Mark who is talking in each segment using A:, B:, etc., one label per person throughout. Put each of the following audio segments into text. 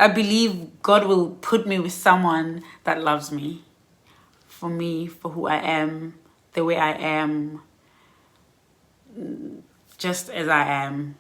A: I believe God will put me with someone that loves me, for who I am, the way I am, just as I am.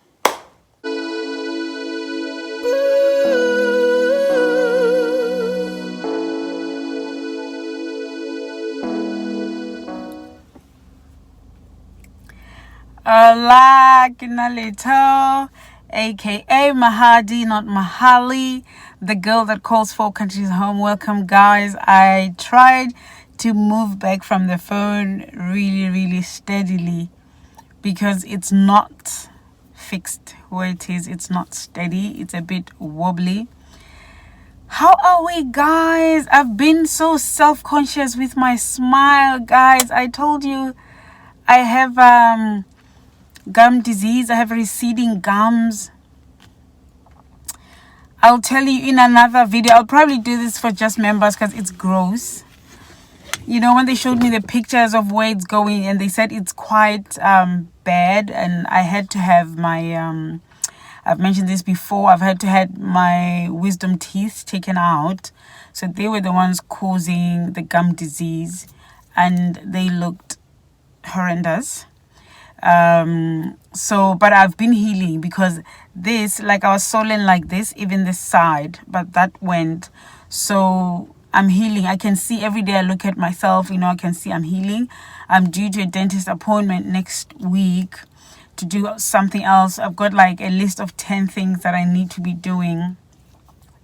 A: Hola, LETHO, aka Mahali, not Mahali, the girl that calls 4 countries home. Welcome, guys. I tried to move back from the phone really steadily because it's not fixed where it is. It's not steady. It's a bit wobbly. How are we, guys? I've been so self-conscious with my smile, guys. I told you I have gum disease. I have receding gums. I'll tell you in another video. I'll probably do this for just members because it's gross. You know, when they showed me the pictures of where it's going and they said it's quite bad, and I had to have my I've mentioned this before, I've had to have my wisdom teeth taken out. So they were the ones causing the gum disease, and they looked horrendous. But I've been healing because this, like, I was swollen like this, even this side, but that went. So I'm healing. I can see every day I look at myself, I can see I'm healing. I'm due to a dentist appointment next week to do something else. I've got like a list of 10 things that I need to be doing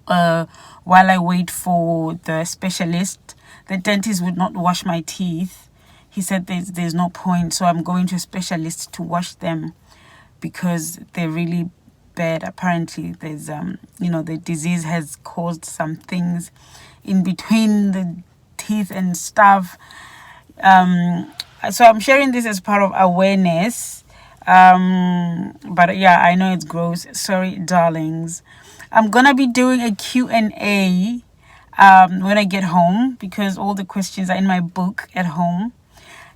A: while I wait for the specialist. The dentist would not wash my teeth. He said there's no point, so I'm going to a specialist to wash them because they're really bad. Apparently, there's the disease has caused some things in between the teeth and stuff. So I'm sharing this as part of awareness. But yeah, I know it's gross. Sorry, darlings. I'm gonna be doing a Q&A when I get home because all the questions are in my book at home.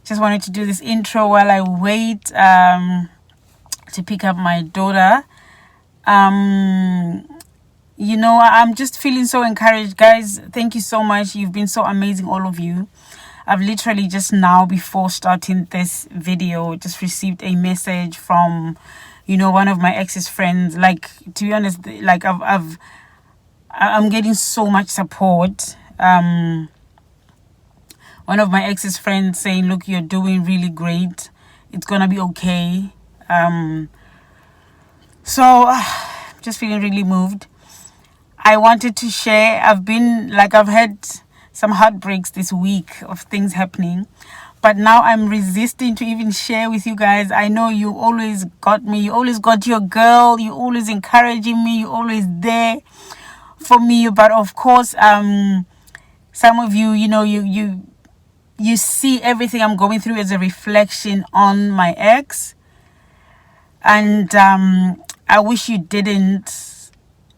A: Just wanted to do this intro while I wait to pick up my daughter. I'm just feeling so encouraged, guys. Thank you so much. You've been so amazing, all of you. I've literally just now, before starting this video, just received a message from, one of my ex's friends. Like, to be honest, like I'm getting so much support. One of my ex's friends saying, look, you're doing really great. It's going to be okay. So just feeling really moved. I wanted to share. I've had some heartbreaks this week of things happening. But now I'm resisting to even share with you guys. I know you always got me. You always got your girl. You always encouraging me. You always there for me. But of course, some of you, you see everything I'm going through as a reflection on my ex. And I wish you didn't,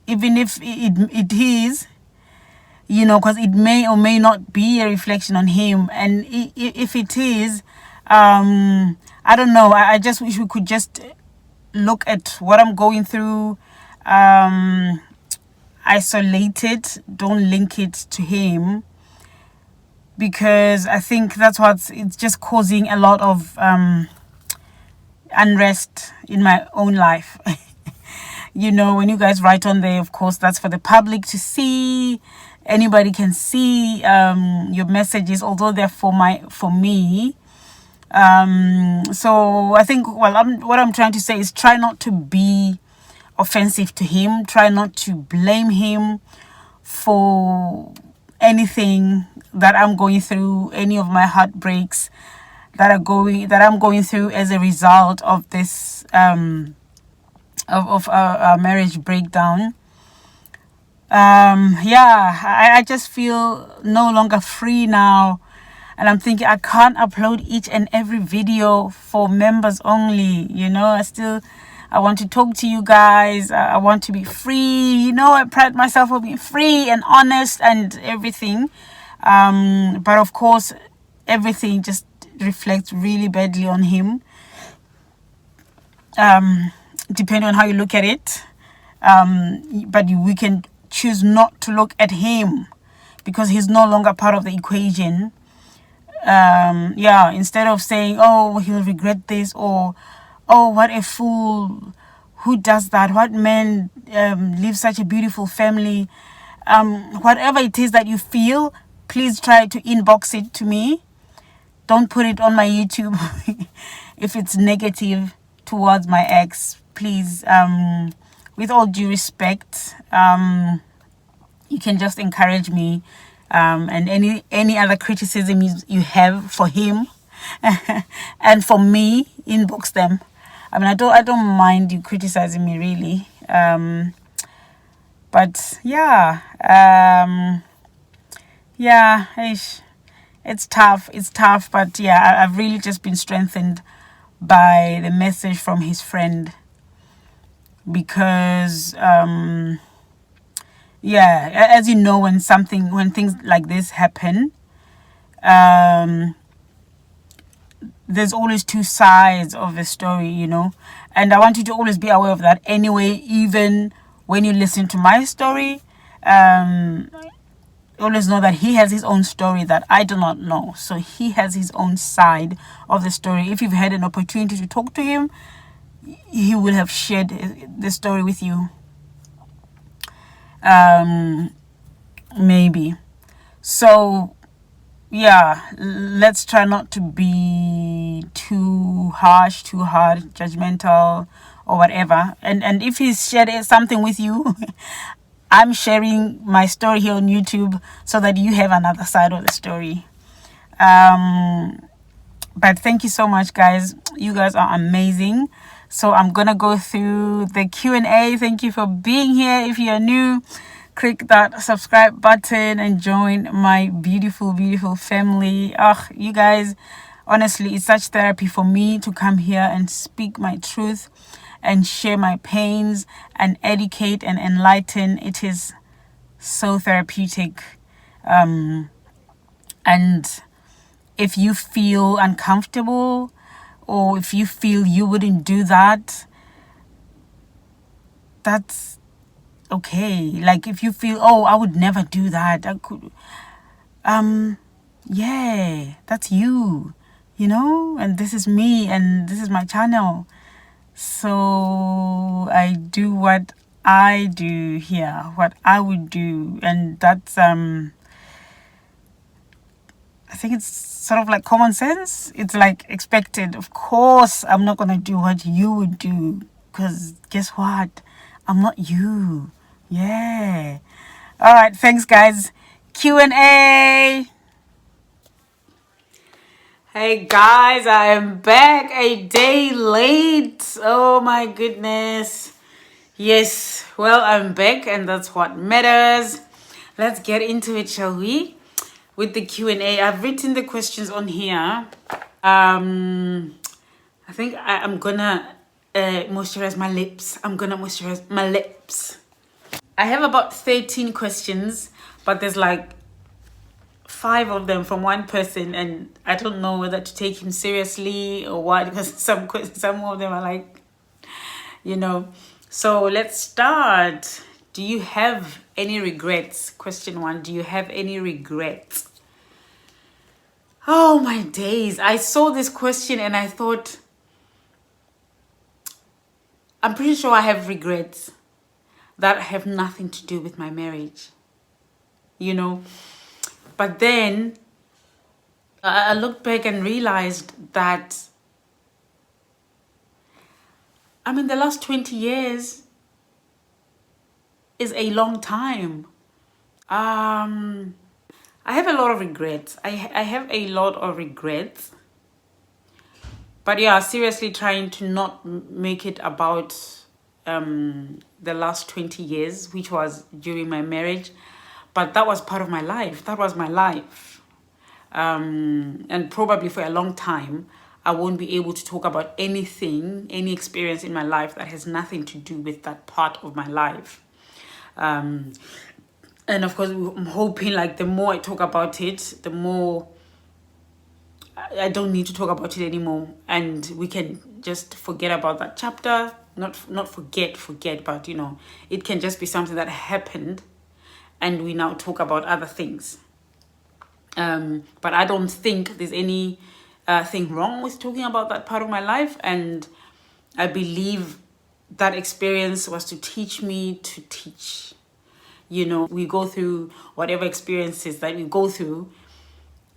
A: even if it is, because it may or may not be a reflection on him. And if it is, I don't know. I just wish we could just look at what I'm going through, isolate it, don't link it to him. Because I think it's just causing a lot of unrest in my own life. When you guys write on there, of course, that's for the public to see. Anybody can see your messages, although they're for me. So I think, what I'm trying to say is try not to be offensive to him. Try not to blame him for anything that I'm going through, any of my heartbreaks that I'm going through as a result of this of a marriage breakdown. I just feel no longer free now, and I'm thinking I can't upload each and every video for members only. I want to talk to you guys. I want to be free. I pride myself on being free and honest and everything. But of course, everything just reflects really badly on him. Depending on how you look at it. But we can choose not to look at him because he's no longer part of the equation. Instead of saying, oh, he'll regret this, or oh, what a fool, who does that, what man lives such a beautiful family, whatever it is that you feel, please try to inbox it to me. Don't put it on my YouTube. If it's negative towards my ex, please, with all due respect, you can just encourage me, and any other criticism you have for him and for me, inbox them. I mean, I don't mind you criticizing me, really. But yeah, it's tough, but yeah, I've really just been strengthened by the message from his friend, because as you know, when things like this happen, there's always two sides of the story, and I want you to always be aware of that anyway. Even when you listen to my story, always know that he has his own story that I do not know. So he has his own side of the story. If you've had an opportunity to talk to him, he will have shared the story with you. Maybe. So yeah, let's try not to be too harsh, too hard, judgmental, or whatever. And if he's shared something with you, I'm sharing my story here on YouTube so that you have another side of the story. But thank you so much, guys. You guys are amazing. So I'm gonna go through the Q&A. Thank you for being here. If you're new, click that subscribe button and join my beautiful, beautiful family. You guys, honestly, it's such therapy for me to come here and speak my truth and share my pains and educate and enlighten. It is so therapeutic. And if you feel uncomfortable, or if you feel you wouldn't do that, that's okay. Like, if you feel, oh, I would never do that, I could, that's you, and this is me, and this is my channel. So I do what I do here, what I would do, and that's I think it's sort of like common sense. It's like expected. Of course, I'm not gonna do what you would do, because guess what? I'm not you. Yeah. All right. Thanks, guys. Q&A. Hey guys, I am back a day late. Oh my goodness. Yes, well, I'm back, and that's what matters. Let's get into it, shall we? With the Q&A, I've written the questions on here. I think I'm gonna moisturize my lips. I have about 13 questions, but there's like 5 of them from one person, and I don't know whether to take him seriously or what, because some of them are like, So let's start. Do you have any regrets? Question 1. Do you have any regrets? Oh my days. I saw this question and I thought, I'm pretty sure I have regrets that have nothing to do with my marriage. But then I looked back and realized that, the last 20 years is a long time. I have a lot of regrets. I have a lot of regrets. But yeah, seriously trying to not make it about the last 20 years, which was during my marriage. But that was part of my life. That was my life. And probably for a long time, I won't be able to talk about anything, any experience in my life that has nothing to do with that part of my life. And of course, I'm hoping like the more I talk about it, the more I don't need to talk about it anymore, and we can just forget about that chapter. Not forget, but it can just be something that happened and we now talk about other things. But I don't think there's any thing wrong with talking about that part of my life, and I believe that experience was to teach me to teach. You know, we go through whatever experiences that we go through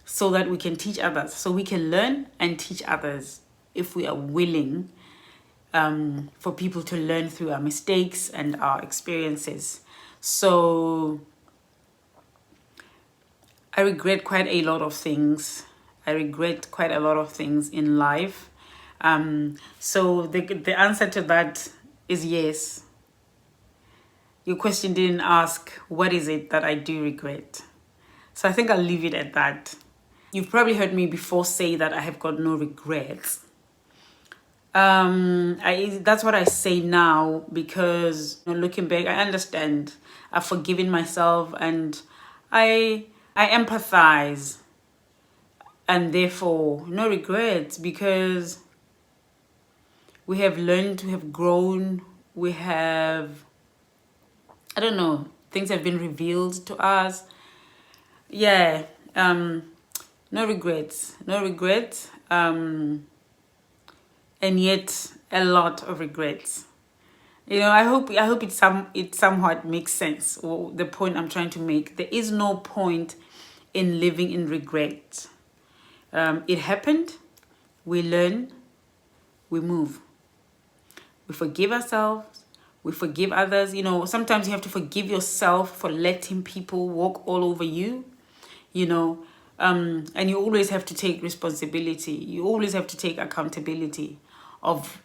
A: so that we can teach others, so we can learn and teach others if we are willing for people to learn through our mistakes and our experiences. So I regret quite a lot of things. I regret quite a lot of things in life. So the answer to that is yes. Your question didn't ask, what is it that I do regret? So I think I'll leave it at that. You've probably heard me before say that I have got no regrets. That's what I say now because, you know, looking back, I understand. I've forgiven myself and I empathize, and therefore no regrets, because we have learned, we have grown, we have, I don't know, things have been revealed to us. Yeah, no regrets, and yet a lot of regrets. You know, I hope it somewhat makes sense, or the point I'm trying to make. There is no point in living in regret. It happened, we learn, we move. We forgive ourselves, we forgive others. You know, sometimes you have to forgive yourself for letting people walk all over you, you know, and you always have to take responsibility. You always have to take accountability of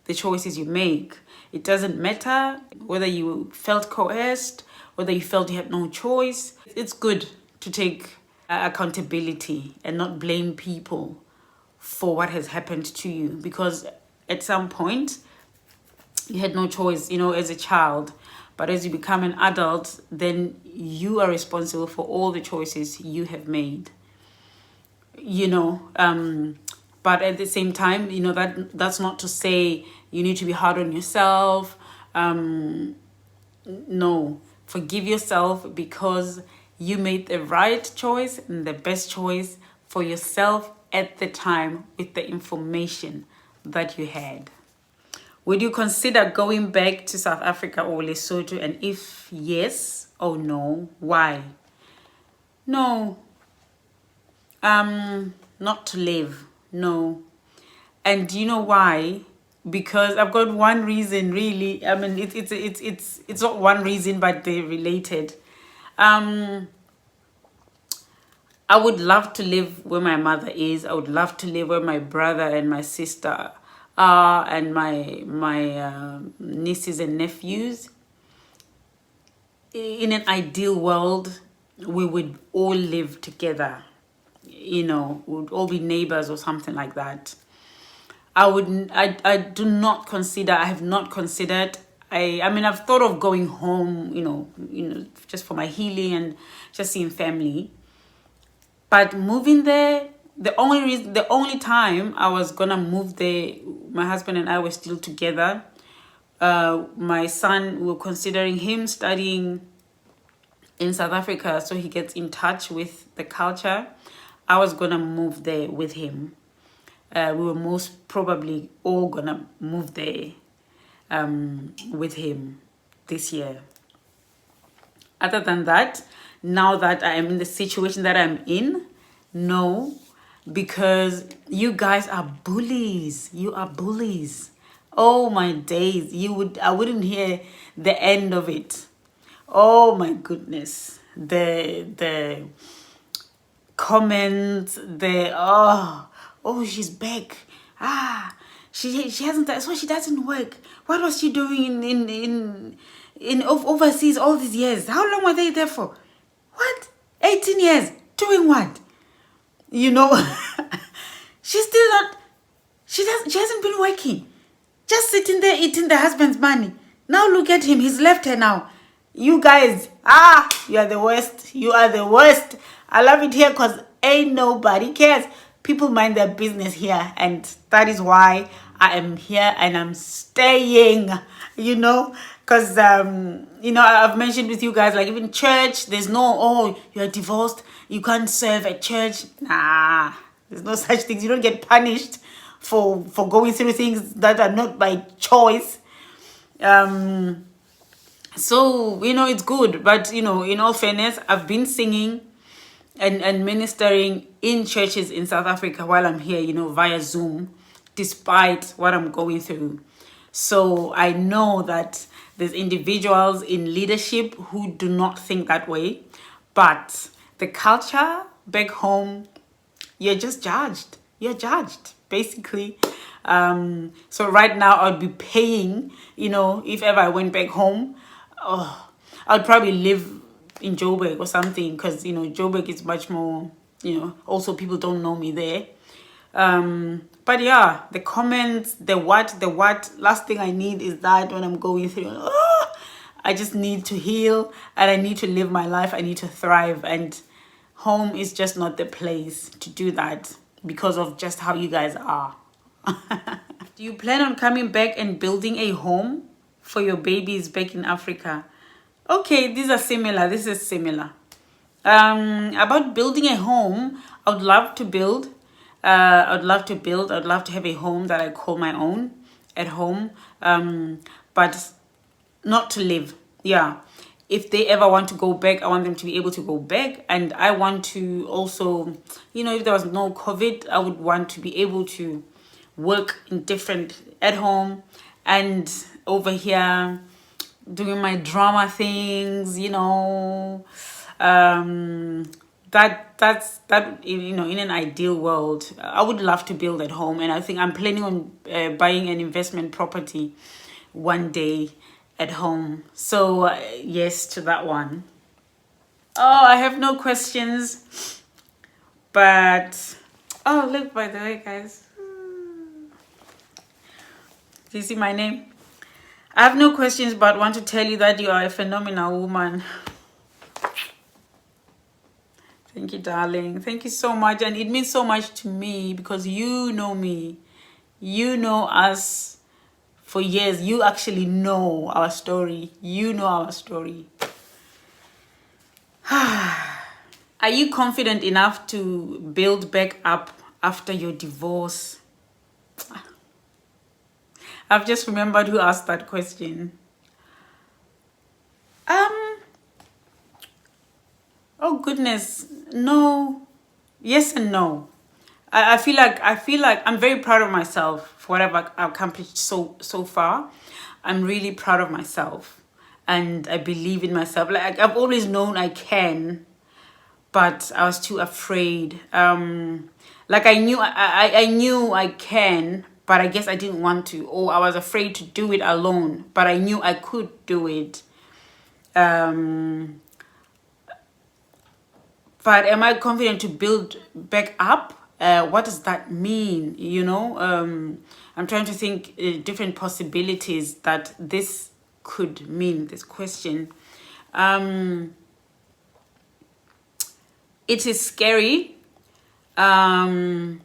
A: the choices you make. It doesn't matter whether you felt coerced, whether you felt you had no choice. It's good to take accountability and not blame people for what has happened to you, because at some point you had no choice, you know, as a child. But as you become an adult, then you are responsible for all the choices you have made, you know. But at the same time, you know, that's not to say you need to be hard on yourself. No, forgive yourself because you made the right choice and the best choice for yourself at the time with the information that you had. Would you consider going back to South Africa or Lesotho? And if yes or no, why? No. Not to live. No. And do you know why? Because I've got one reason, really. I mean, it's not one reason, but they're related. I would love to live where my mother is. I would love to live where my brother and my sister are, and my nieces and nephews. In an ideal world, we would all live together. You know, we would all be neighbors or something like that. I have not considered. I mean, I've thought of going home, you know, just for my healing and just seeing family. But moving there, the only time I was gonna move there, my husband and I were still together. My son, we were considering him studying in South Africa, so he gets in touch with the culture. I was gonna move there with him. We were most probably all gonna move there with him this year. Other than that, now that I am in the situation that I'm in, no, because you guys are bullies. You are bullies. Oh my days. I wouldn't hear the end of it. Oh my goodness. The comments, she's back. She hasn't, so she doesn't work. What was she doing in overseas all these years? How long were they there for? What? 18 years? Doing what? You know, she's still not, she hasn't been working. Just sitting there eating the husband's money. Now look at him, he's left her now. You guys, you are the worst. You are the worst. I love it here because ain't nobody cares. People mind their business here, and that is why I am here and I'm staying, you know, because, you know, I've mentioned with you guys, like even church, there's no, oh, you're divorced, you can't serve at church. Nah, there's no such things. You don't get punished for going through things that are not by choice. So, you know, it's good. But, you know, in all fairness, I've been singing and ministering in churches in South Africa while I'm here, you know, via Zoom, despite what I'm going through. So I know that there's individuals in leadership who do not think that way. But the culture back home, you're just judged. You're judged, basically. So right now I'd be paying, you know, if ever I went back home, oh, I'd probably live in Joburg or something, because, you know, Joburg is much more, you know, also people don't know me there. But yeah, the comments, the what, last thing I need is that when I'm going through, I just need to heal and I need to live my life. I need to thrive, and home is just not the place to do that because of just how you guys are. Do you plan on coming back and building a home for your babies back in Africa? Okay, these are similar. This is similar. About building a home, I would love to build. I'd love to have a home that I call my own at home. But not to live. Yeah. If they ever want to go back, I want them to be able to go back. And I want to also, you know, if there was no COVID, I would want to be able to work in different at home and over here doing my drama things, you know. That's you know, in an ideal world, I would love to build at home, and I think I'm planning on buying an investment property one day at home. So yes to that one. Oh, I have no questions, but oh, look, by the way, guys, do you see my name? I have no questions, but want to tell you that you are a phenomenal woman. Thank you, darling. Thank you so much. And it means so much to me because you know me. You know us for years. You actually know our story. You know our story. Are you confident enough to build back up after your divorce? I've just remembered who asked that question. Oh goodness, no. Yes and no. I feel like I'm very proud of myself for what I've accomplished so far. I'm really proud of myself, and I believe in myself. Like I've always known I can, but I was too afraid. Like I knew I can, but I guess I didn't want to, or I was afraid to do it alone. But I knew I could do it. But am I confident to build back up? What does that mean? You know, I'm trying to think different possibilities that this could mean, this question. It is scary. I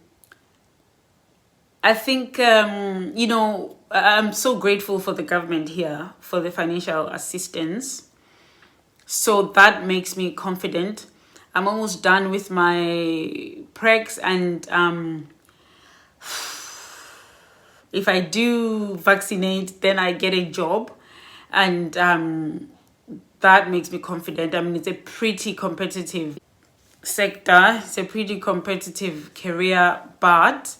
A: think, you know, I'm so grateful for the government here for the financial assistance. So that makes me confident. I'm almost done with my pregs, and if I do vaccinate, then I get a job, and that makes me confident. I mean, it's a pretty competitive sector, it's a pretty competitive career, but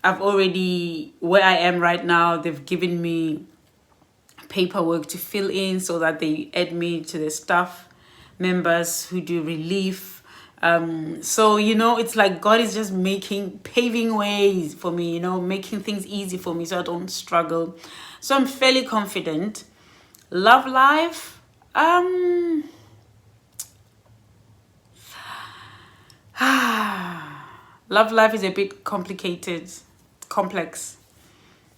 A: I've already, where I am right now, they've given me paperwork to fill in so that they add me to the staff members who do relief. So, you know, it's like God is just paving ways for me, you know, making things easy for me so I don't struggle. So I'm fairly confident. Love life. Love life is a bit complex.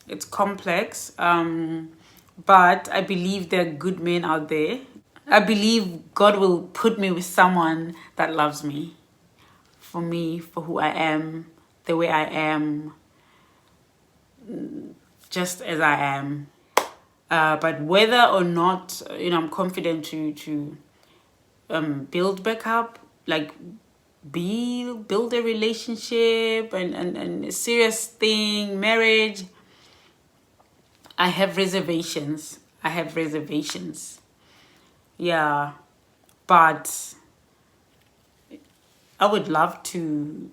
A: It's complex. But I believe there are good men out there. I believe God will put me with someone that loves me, for who I am, the way I am. just as I am. But whether or not, I'm confident to build back up, like build a relationship and a serious thing, marriage, I have reservations. Yeah, but I would love to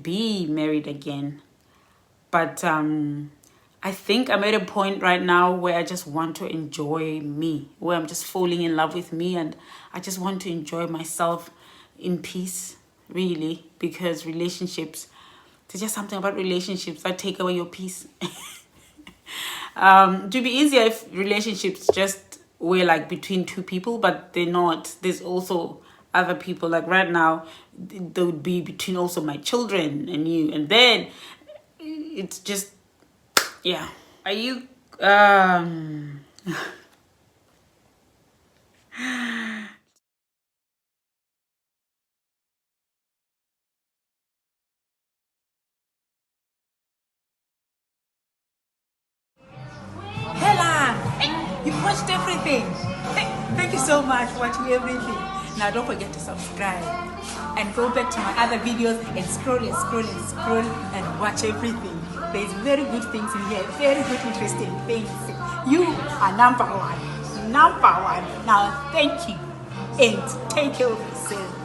A: be married again. But I think I'm at a point right now where I just want to enjoy me, where I'm just falling in love with me, and I just want to enjoy myself in peace, really, because relationships, there's just something about relationships that take away your peace. To be easier if relationships just were like between two people, but they're not. There's also other people. Like right now, they would be between also my children and you, and then it's just, yeah. Are you
B: Hella, you've watched everything. Thank you so much for watching everything. Now don't forget to subscribe and go back to my other videos and scroll and scroll and scroll and watch everything. There's very good things in here, very good interesting things. You are number one. Now thank you and take care of yourself.